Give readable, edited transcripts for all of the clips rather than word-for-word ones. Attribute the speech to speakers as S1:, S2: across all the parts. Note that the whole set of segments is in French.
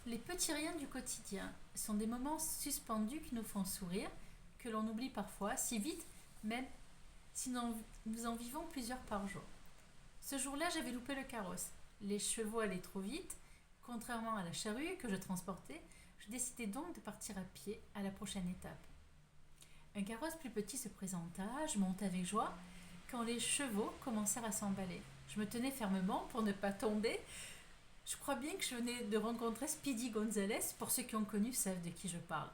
S1: Les petits riens du quotidien sont des moments suspendus qui nous font sourire, que l'on oublie parfois, si vite, même si nous en vivons plusieurs par jour. Ce jour-là, j'avais loupé le carrosse. Les chevaux allaient trop vite. Contrairement à la charrue que je transportais, je décidai donc de partir à pied à la prochaine étape. Un carrosse plus petit se présenta, je montai avec joie, quand les chevaux commencèrent à s'emballer. Je me tenais fermement pour ne pas tomber. Je crois bien que je venais de rencontrer Speedy Gonzales, pour ceux qui ont connu savent de qui je parle.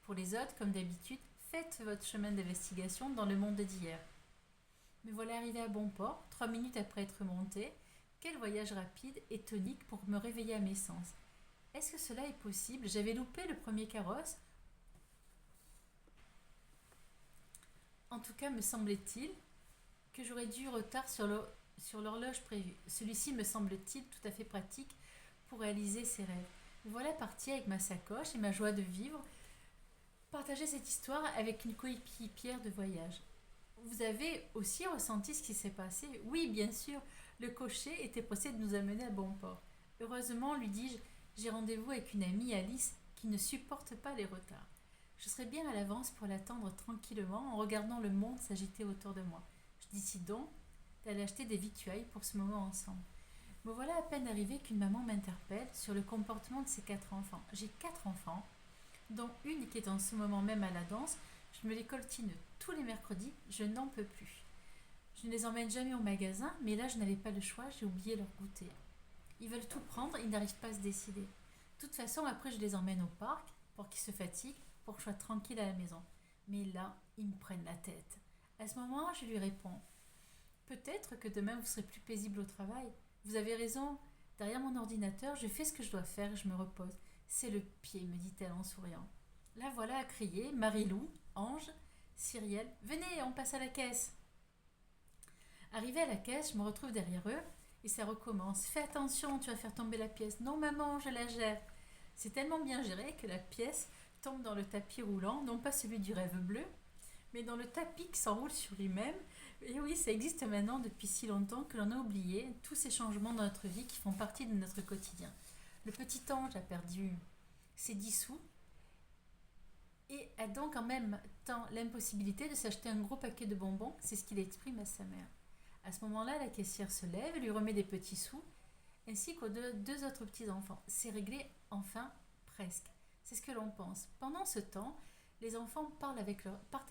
S1: Pour les autres, comme d'habitude, faites votre chemin d'investigation dans le monde d'hier. Me voilà arrivé à bon port, 3 minutes après être monté. Quel voyage rapide et tonique pour me réveiller à mes sens. Est-ce que cela est possible? J'avais loupé le premier carrosse. En tout cas, me semblait-il que j'aurais dû retard sur l'horloge prévue. Celui-ci me semble-t-il tout à fait pratique pour réaliser ses rêves. Me voilà parti avec ma sacoche et ma joie de vivre, partager cette histoire avec une coéquipière de voyage. Vous avez aussi ressenti ce qui s'est passé? Oui, bien sûr, le cocher était pressé de nous amener à bon port. Heureusement, lui dis-je, j'ai rendez-vous avec une amie, Alice, qui ne supporte pas les retards. Je serai bien à l'avance pour l'attendre tranquillement en regardant le monde s'agiter autour de moi. Je décide donc d'aller acheter des victuailles pour ce moment ensemble. Me voilà à peine arrivé qu'une maman m'interpelle sur le comportement de ses 4 enfants. J'ai 4 enfants, dont une qui est en ce moment même à la danse. Je me les coltine tous les mercredis, je n'en peux plus. Je ne les emmène jamais au magasin, mais là je n'avais pas le choix, j'ai oublié leur goûter. Ils veulent tout prendre, ils n'arrivent pas à se décider. De toute façon, après je les emmène au parc pour qu'ils se fatiguent, pour que je sois tranquille à la maison. Mais là, ils me prennent la tête. À ce moment, je lui réponds: peut-être que demain vous serez plus paisible au travail. Vous avez raison, derrière mon ordinateur, je fais ce que je dois faire et je me repose. C'est le pied, me dit-elle en souriant. La voilà à crier: Marilou, Ange, Cyrielle, venez, on passe à la caisse. Arrivé à la caisse, je me retrouve derrière eux et ça recommence. Fais attention, tu vas faire tomber la pièce. Non, maman, je la gère. C'est tellement bien géré que la pièce tombe dans le tapis roulant, non pas celui du rêve bleu, mais dans le tapis qui s'enroule sur lui-même. Et oui, ça existe maintenant depuis si longtemps que l'on a oublié tous ces changements dans notre vie qui font partie de notre quotidien. Le petit ange a perdu ses 10 sous et a donc en même temps l'impossibilité de s'acheter un gros paquet de bonbons, c'est ce qu'il exprime à sa mère. À ce moment-là, la caissière se lève et lui remet des petits sous, ainsi qu'aux deux autres petits-enfants. C'est réglé, enfin, presque. C'est ce que l'on pense. Pendant ce temps, les enfants partent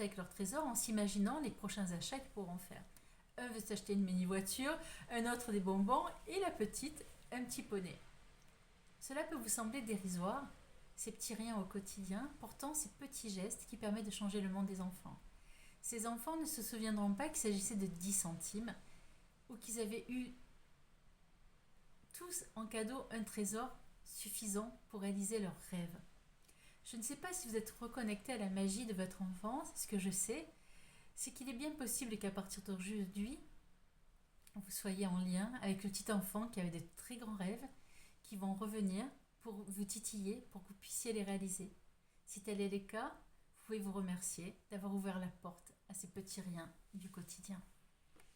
S1: avec leur trésor en s'imaginant les prochains achats qu'ils pourront faire. Un veut s'acheter une mini-voiture, un autre des bonbons, et la petite, un petit poney. Cela peut vous sembler dérisoire, ces petits riens au quotidien, pourtant ces petits gestes qui permettent de changer le monde des enfants. Ces enfants ne se souviendront pas qu'il s'agissait de 10 centimes ou qu'ils avaient eu tous en cadeau un trésor suffisant pour réaliser leurs rêves. Je ne sais pas si vous êtes reconnecté à la magie de votre enfance. Ce que je sais, c'est qu'il est bien possible qu'à partir d'aujourd'hui, vous soyez en lien avec le petit enfant qui avait de très grands rêves qui vont revenir pour vous titiller, pour que vous puissiez les réaliser. Si tel est le cas, vous pouvez vous remercier d'avoir ouvert la porte à ces petits riens du quotidien.